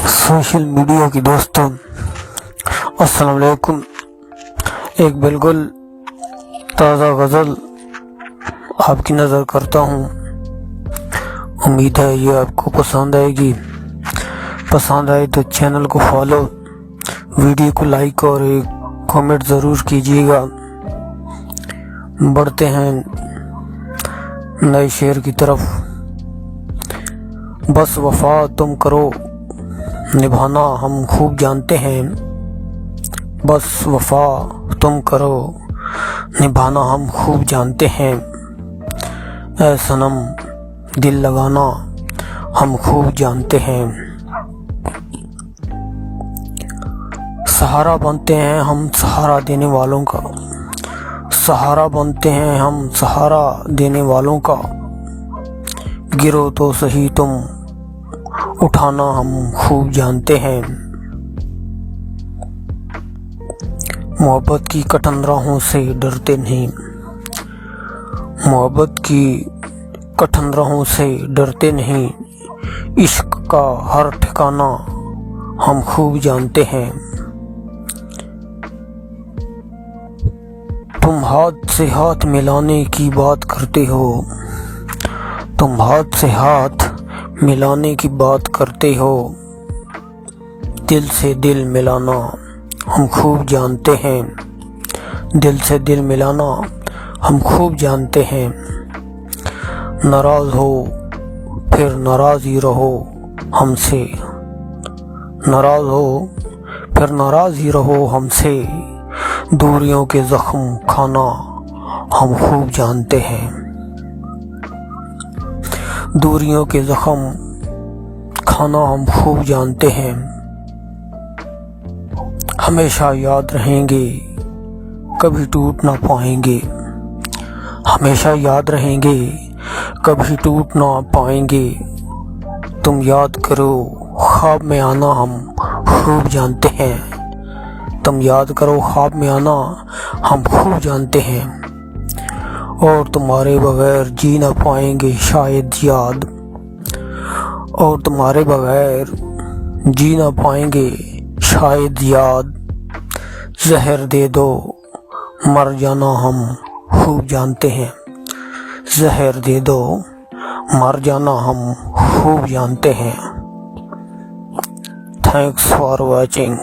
Social media کی دوستوں السلام علیکم۔ ایک بالکل تازہ غزل آپ کی نظر کرتا ہوں، امید ہے یہ آپ کو پسند آئے گی۔ پسند آئے تو چینل کو فالو، ویڈیو کو لائک اور ایک کامنٹ ضرور کیجیے گا۔ بڑھتے ہیں نئے شعر کی طرف۔ بس وفا تم کرو نبھانا ہم خوب جانتے ہیں، بس وفا تم کرو نبھانا ہم خوب جانتے ہیں، اے صنم دل لگانا ہم خوب جانتے ہیں۔ سہارا بنتے ہیں ہم سہارا دینے والوں کا، سہارا بنتے ہیں ہم سہارا دینے والوں کا، گرو تو صحیح تم اٹھانا ہم خوب جانتے ہیں۔ محبت کی کٹن راہوں سے ڈرتے نہیں، محبت کی کٹن راہوں سے ڈرتے نہیں، عشق کا ہر ٹھکانہ ہم خوب جانتے ہیں۔ تم ہاتھ سے ہاتھ ملانے کی بات کرتے ہو، تم ہاتھ سے ہاتھ ملانے کی بات کرتے ہو، دل سے دل ملانا ہم خوب جانتے ہیں، دل سے دل ملانا ہم خوب جانتے ہیں۔ ناراض ہو پھر ناراض ہی رہو ہم سے، ناراض ہو پھر ناراض ہی رہو ہم سے، دوریوں کے زخم کھانا ہم خوب جانتے ہیں، دوریوں کے زخم کھانا ہم خوب جانتے ہیں۔ ہمیشہ یاد رہیں گے کبھی ٹوٹ نہ پائیں گے، ہمیشہ یاد رہیں گے کبھی ٹوٹ نہ پائیں گے، تم یاد کرو خواب میں آنا ہم خوب جانتے ہیں، تم یاد کرو خواب میں آنا ہم خوب جانتے ہیں، اور تمہارے بغیر جی نہ پائیں گے شاید یاد، اور تمہارے بغیر جی نہ پائیں گے شاید یاد، زہر دے دو مر جانا ہم خوب جانتے ہیں، زہر دے دو مر جانا ہم خوب جانتے ہیں۔ Thanks for watching.